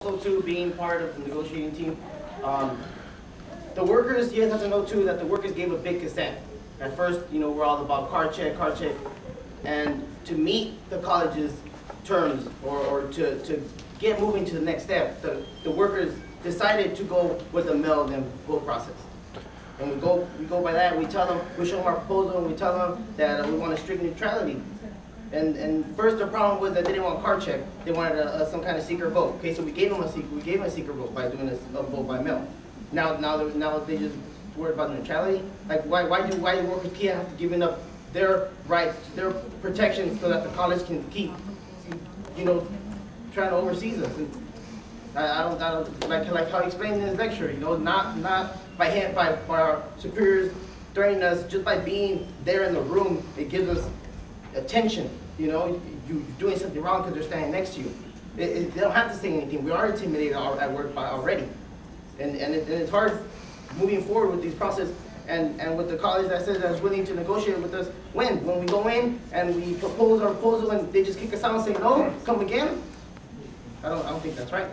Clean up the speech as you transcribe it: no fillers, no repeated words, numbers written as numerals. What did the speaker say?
Also, too, being part of the negotiating team, the workers, you guys have to know too that the workers gave a big consent. At first, we're all about card check, and to meet the college's terms or to get moving to the next step, the workers decided to go with the mail and vote process. And we go by that. We tell them, we show them our proposal, and we tell them that we want a strict neutrality. And first the problem was that they didn't want card check. They wanted some kind of secret vote. Okay, so we gave them a secret vote by doing a vote by mail. Now they just worried about neutrality. Like why do workers can't have to give up their rights, their protections, so that the college can keep trying to oversee us? And I don't like how he explained in his lecture. Not by our superiors threatening us, just by being there in the room, it gives us attention. You're doing something wrong because they're standing next to you. They don't have to say anything. We are intimidated at work already. And it's hard moving forward with these process and with the college that says that's willing to negotiate with us. When we go in and we propose our proposal and they just kick us out and say no, come again. I don't think that's right.